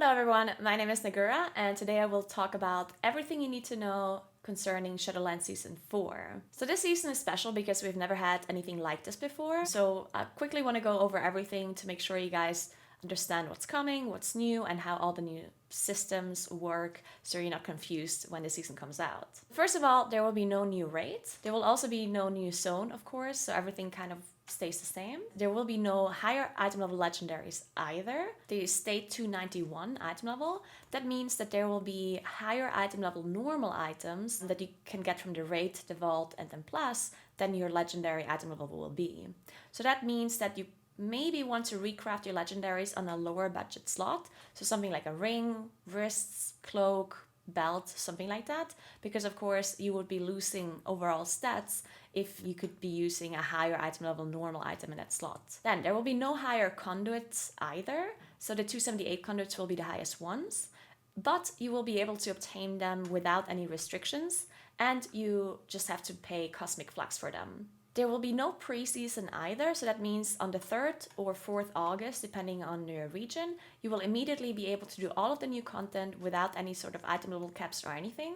Hello everyone, my name is Naguura and today I will talk about everything you need to know concerning Shadowlands Season 4. So this season is special because we've never had anything like this before. So I quickly want to go over everything to make sure you guys understand what's coming, what's new, and how all the new systems work so you're not confused when the season comes out. First of all, there will be no new raid. There will also be no new zone, of course, so everything kind of stays the same. There will be no higher item level legendaries either. They stay 291 item level. That means that there will be higher item level normal items that you can get from the raid, the vault, and then plus than your legendary item level will be. So that means that you maybe want to recraft your legendaries on a lower budget slot. So something like a ring, wrists, cloak, belt, something like that. Because of course you would be losing overall stats if you could be using a higher item level normal item in that slot. Then there will be no higher conduits either. So the 278 conduits will be the highest ones. But you will be able to obtain them without any restrictions. And you just have to pay Cosmic Flux for them. There will be no preseason either, so that means on the 3rd or 4th August, depending on your region, you will immediately be able to do all of the new content without any sort of item level caps or anything.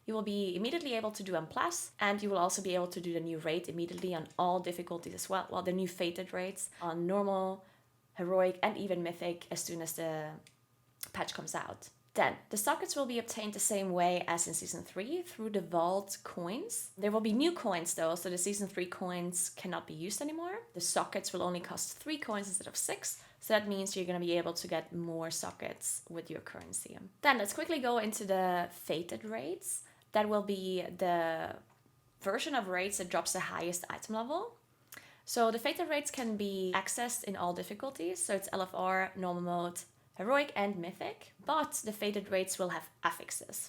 You will be immediately able to do Plus, and you will also be able to do the new raid immediately on all difficulties as well. Well, the new fated raids on normal, heroic, and even mythic as soon as the patch comes out. Then, the sockets will be obtained the same way as in Season 3 through the vault coins. There will be new coins though, so the Season 3 coins cannot be used anymore. The sockets will only cost 3 coins instead of 6, so that means you're going to be able to get more sockets with your currency. Then let's quickly go into the fated raids. That will be the version of raids that drops the highest item level. So the fated raids can be accessed in all difficulties, so it's LFR, normal mode, heroic and mythic, but the fated raids will have affixes.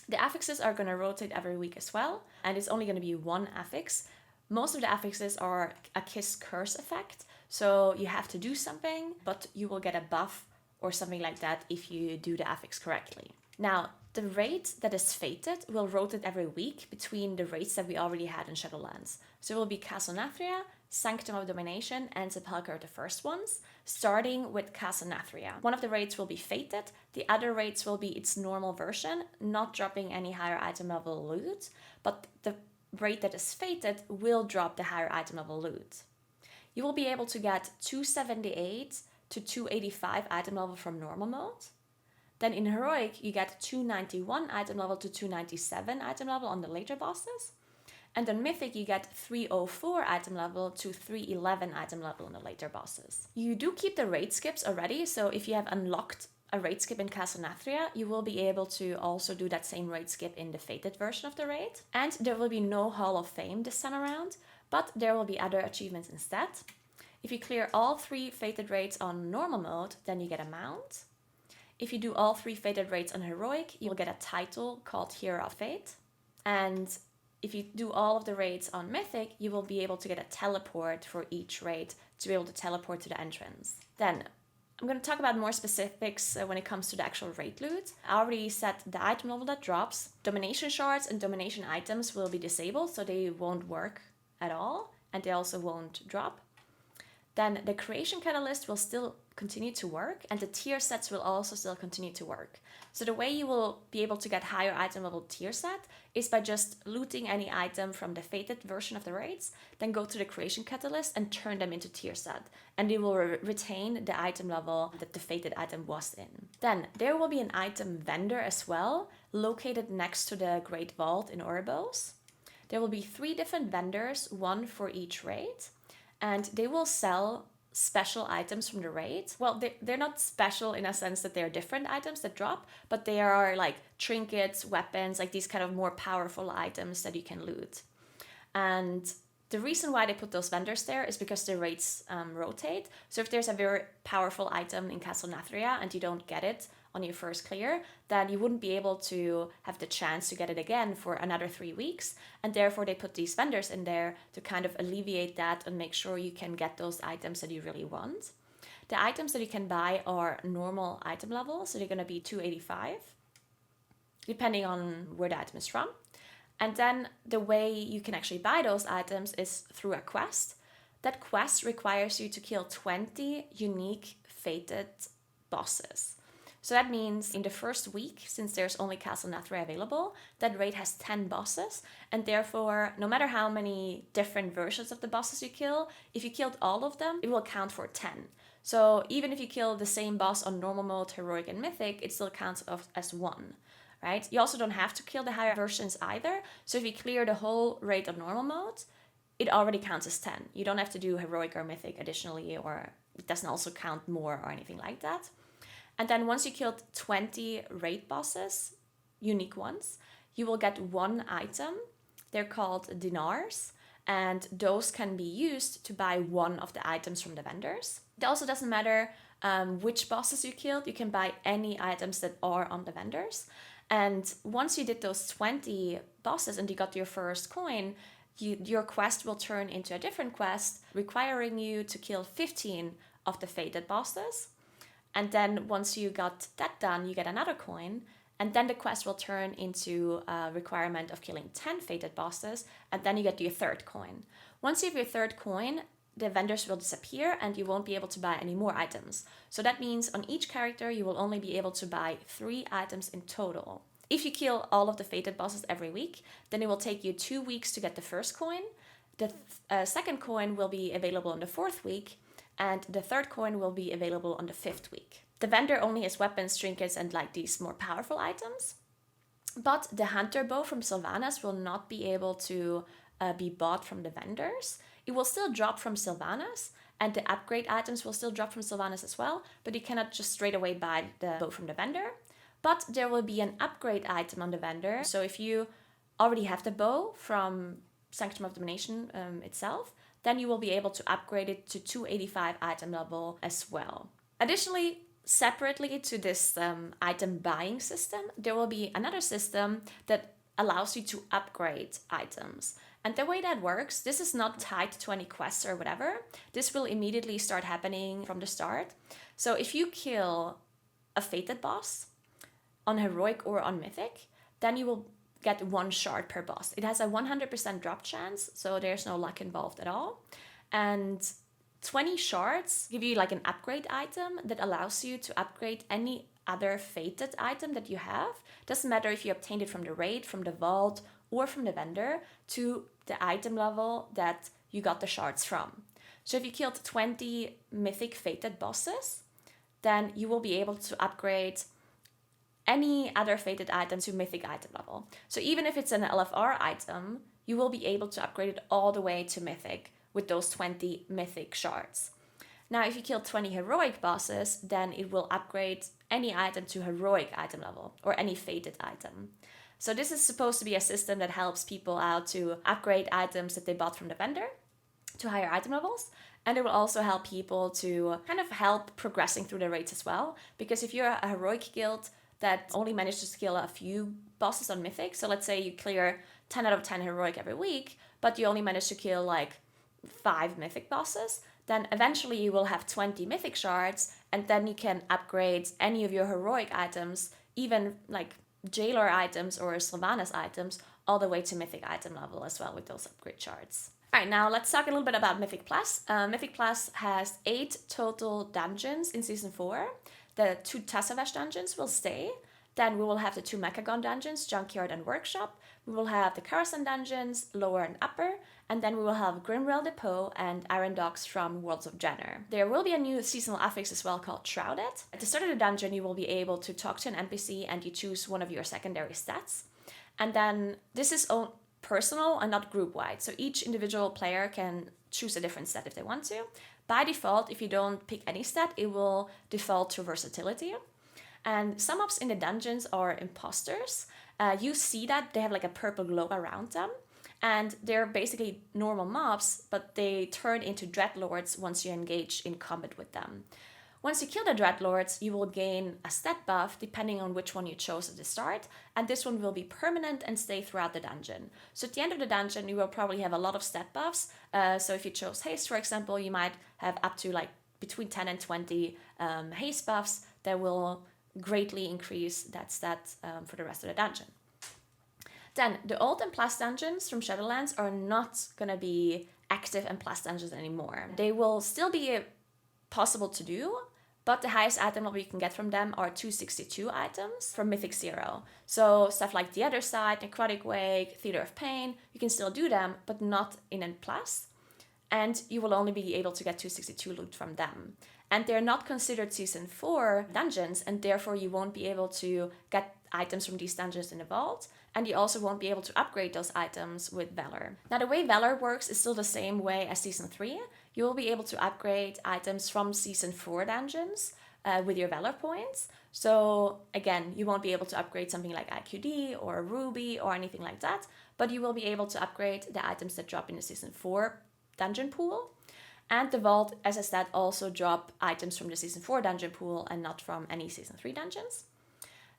The affixes are going to rotate every week as well, and it's only going to be one affix. Most of the affixes are a kiss curse effect, so you have to do something, but you will get a buff or something like that if you do the affix correctly. Now, the raid that is fated will rotate every week between the raids that we already had in Shadowlands. So it will be Castle Nathria, Sanctum of Domination, and Sepulchre, the first ones, starting with Castle Nathria. One of the raids will be fated, the other raids will be its normal version, not dropping any higher item level loot, but the raid that is fated will drop the higher item level loot. You will be able to get 278 to 285 item level from normal mode. Then in heroic, you get 291 item level to 297 item level on the later bosses. And then mythic, you get 304 item level to 311 item level on the later bosses. You do keep the raid skips already, so if you have unlocked a raid skip in Castle Nathria, you will be able to also do that same raid skip in the fated version of the raid. And there will be no Hall of Fame this time around, but there will be other achievements instead. If you clear all 3 fated raids on normal mode, then you get a mount. If you do all 3 fated raids on heroic, you'll get a title called Hero of Fate. And if you do all of the raids on mythic, you will be able to get a teleport for each raid to be able to teleport to the entrance. Then I'm going to talk about more specifics when it comes to the actual raid loot. I already said the item level that drops. Domination shards and domination items will be disabled, so they won't work at all, and they also won't drop. Then the creation catalyst will still continue to work, and the tier sets will also still continue to work. So the way you will be able to get higher item level tier set is by just looting any item from the fated version of the raids, then go to the creation catalyst and turn them into tier set, and you will retain the item level that the fated item was in. Then there will be an item vendor as well, located next to the Great Vault in Oribos. There will be 3 different vendors, one for each raid, and they will sell special items from the raid. Well, they're not special in a sense that they're different items that drop, but they are like trinkets, weapons, like these kind of more powerful items that you can loot. And the reason why they put those vendors there is because the raids rotate. So if there's a very powerful item in Castle Nathria and you don't get it on your first clear, then you wouldn't be able to have the chance to get it again for another 3 weeks. And therefore they put these vendors in there to kind of alleviate that and make sure you can get those items that you really want. The items that you can buy are normal item level, so they're going to be 285, depending on where the item is from. And then the way you can actually buy those items is through a quest. That quest requires you to kill 20 unique fated bosses. So that means in the first week, since there's only Castle Nathra available, that raid has 10 bosses, and therefore, no matter how many different versions of the bosses you kill, if you killed all of them, it will count for 10. So even if you kill the same boss on normal mode, heroic, and mythic, it still counts as 1, right? You also don't have to kill the higher versions either. So if you clear the whole raid on normal mode, it already counts as 10. You don't have to do heroic or mythic additionally, or it doesn't also count more or anything like that. And then once you killed 20 raid bosses, unique ones, you will get 1 item. They're called dinars, and those can be used to buy 1 of the items from the vendors. It also doesn't matter which bosses you killed. You can buy any items that are on the vendors. And once you did those 20 bosses and you got your first coin, your quest will turn into a different quest, requiring you to kill 15 of the fated bosses. And then once you got that done, you get another coin. And then the quest will turn into a requirement of killing 10 fated bosses. And then you get your third coin. Once you have your third coin, the vendors will disappear and you won't be able to buy any more items. So that means on each character, you will only be able to buy 3 items in total. If you kill all of the fated bosses every week, then it will take you 2 weeks to get the first coin. The second coin will be available on the 4th week, and the third coin will be available on the 5th week. The vendor only has weapons, trinkets, and like these more powerful items. But the hunter bow from Sylvanas will not be able to be bought from the vendors. It will still drop from Sylvanas, and the upgrade items will still drop from Sylvanas as well, but you cannot just straight away buy the bow from the vendor. But there will be an upgrade item on the vendor. So if you already have the bow from Sanctum of Domination itself, then you will be able to upgrade it to 285 item level as well. Additionally, separately to this item buying system, there will be another system that allows you to upgrade items. And the way that works, this is not tied to any quests or whatever. This will immediately start happening from the start. So if you kill a fated boss on heroic or on mythic, then you will get 1 shard per boss. It has a 100% drop chance, so there's no luck involved at all. And 20 shards give you like an upgrade item that allows you to upgrade any other fated item that you have. Doesn't matter if you obtained it from the raid, from the vault, or from the vendor, to the item level that you got the shards from. So if you killed 20 mythic fated bosses, then you will be able to upgrade any other fated item to mythic item level. So even if it's an LFR item, you will be able to upgrade it all the way to mythic with those 20 mythic shards. Now, if you kill 20 heroic bosses, then it will upgrade any item to heroic item level or any fated item. So this is supposed to be a system that helps people out to upgrade items that they bought from the vendor to higher item levels. And it will also help people to kind of help progressing through the raids as well. Because if you're a heroic guild that only manages to kill a few bosses on mythic, so let's say you clear 10 out of 10 heroic every week, but you only manage to kill like 5 mythic bosses, then eventually you will have 20 mythic shards, and then you can upgrade any of your heroic items, even like jailer items or Sylvanas items, all the way to mythic item level as well with those upgrade shards. All right, now let's talk a little bit about Mythic Plus. Mythic Plus has 8 total dungeons in Season 4. The 2 Tassavesh dungeons will stay. Then we will have the 2 Mechagon dungeons, Junkyard and Workshop. We will have the Karasan dungeons, Lower and Upper. And then we will have Grimrail Depot and Iron Docks from Worlds of Jenner. There will be a new seasonal affix as well called Shrouded. At the start of the dungeon, you will be able to talk to an NPC and you choose one of your secondary stats. And then this is personal and not group-wide. So each individual player can choose a different stat if they want to. By default, if you don't pick any stat, it will default to versatility. And some mobs in the dungeons are imposters. You see that they have like a purple glow around them. And they're basically normal mobs, but they turn into dreadlords once you engage in combat with them. Once you kill the dreadlords, you will gain a stat buff depending on which one you chose at the start, and this one will be permanent and stay throughout the dungeon. So at the end of the dungeon, you will probably have a lot of stat buffs. So if you chose haste, for example, you might have up to like between 10 and 20 haste buffs that will greatly increase that stat for the rest of the dungeon. Then the old and plus dungeons from Shadowlands are not going to be active and plus dungeons anymore. They will still be possible to do, But the highest item level you can get from them are 262 items from Mythic 0. So stuff like The Other Side, Necrotic Wake, Theater of Pain, you can still do them, but not in N+. And you will only be able to get 262 loot from them. And they're not considered Season 4 dungeons, and therefore you won't be able to get items from these dungeons in the vault, and you also won't be able to upgrade those items with Valor. Now the way Valor works is still the same way as Season 3. You will be able to upgrade items from Season 4 dungeons with your Valor points. So again, you won't be able to upgrade something like IQD or Ruby or anything like that, but you will be able to upgrade the items that drop in the Season 4 dungeon pool. And the vault, as I said, also drop items from the Season 4 dungeon pool and not from any Season 3 dungeons.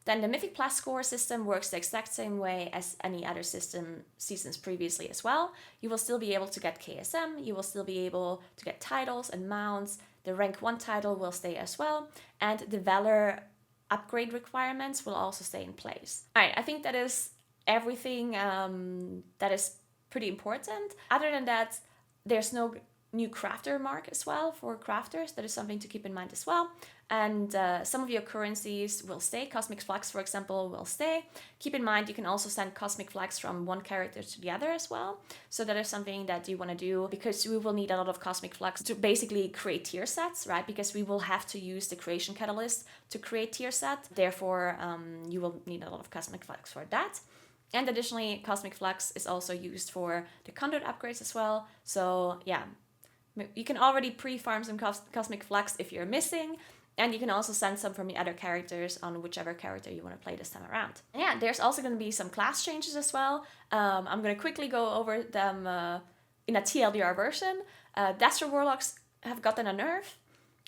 Then the Mythic Plus score system works the exact same way as any other system seasons previously as well. You will still be able to get KSM, you will still be able to get titles and mounts, the rank 1 title will stay as well, and the Valor upgrade requirements will also stay in place. Alright, I think that is everything that is pretty important. Other than that, there's no new crafter mark as well for crafters. That is something to keep in mind as well. And some of your currencies will stay. Cosmic Flux, for example, will stay. Keep in mind, you can also send Cosmic Flux from one character to the other as well. So that is something that you want to do, because we will need a lot of Cosmic Flux to basically create tier sets, right? Because we will have to use the creation catalyst to create tier set. Therefore, you will need a lot of Cosmic Flux for that. And additionally, Cosmic Flux is also used for the Conduit upgrades as well. So yeah, you can already pre-farm some Cosmic Flux if you're missing. And you can also send some from the other characters on whichever character you want to play this time around. And yeah, there's also going to be some class changes as well. I'm going to quickly go over them in a TLDR version. Dastro Warlocks have gotten a nerf.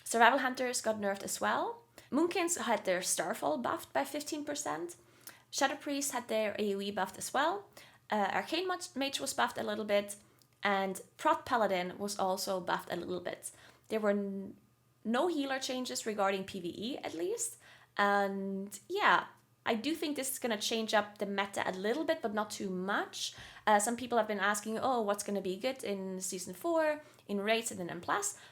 Survival Hunters got nerfed as well. Moonkins had their Starfall buffed by 15%. Shadow Priest had their AoE buffed as well. Arcane Mage was buffed a little bit. And Prot Paladin was also buffed a little bit. There were no healer changes regarding PvE at least. And yeah, I do think this is going to change up the meta a little bit, but not too much. Some people have been asking, oh, what's going to be good in Season 4, in raids and in M+.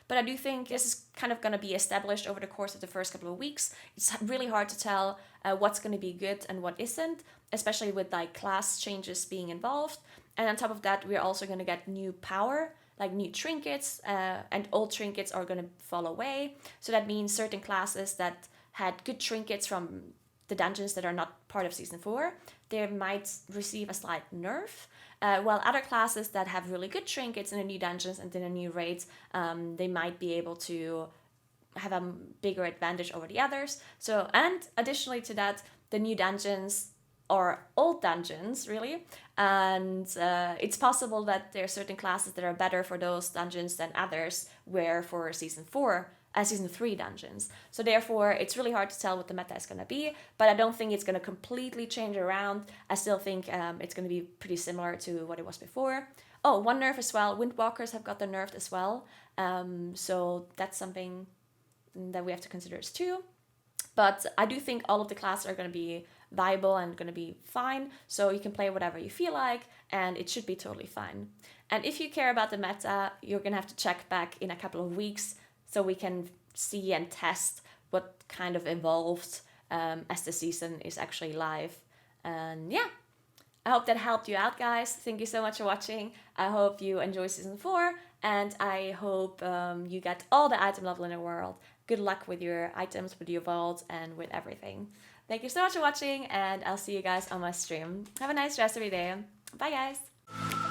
But I do think this is kind of going to be established over the course of the first couple of weeks. It's really hard to tell what's going to be good and what isn't, especially with like class changes being involved. And on top of that, we're also going to get new power, like new trinkets, and old trinkets are going to fall away. So that means certain classes that had good trinkets from the dungeons that are not part of Season 4, they might receive a slight nerf. While other classes that have really good trinkets in the new dungeons and in the new raids, they might be able to have a bigger advantage over the others. So, and additionally to that, the new dungeons or old dungeons, really. And it's possible that there are certain classes that are better for those dungeons than others were for Season 3 dungeons. So therefore, it's really hard to tell what the meta is going to be, but I don't think it's going to completely change around. I still think it's going to be pretty similar to what it was before. Oh, one nerf as well. Windwalkers have got the nerfed as well. So that's something that we have to consider as too. But I do think all of the classes are going to be viable and going to be fine. So you can play whatever you feel like, and it should be totally fine. And if you care about the meta, you're going to have to check back in a couple of weeks so we can see and test what kind of evolved as the season is actually live. And yeah, I hope that helped you out, guys. Thank you so much for watching. I hope you enjoy Season 4, and I hope you get all the item level in the world. Good luck with your items, with your vaults, and with everything. Thank you so much for watching, and I'll see you guys on my stream. Have a nice rest of your day. Bye, guys.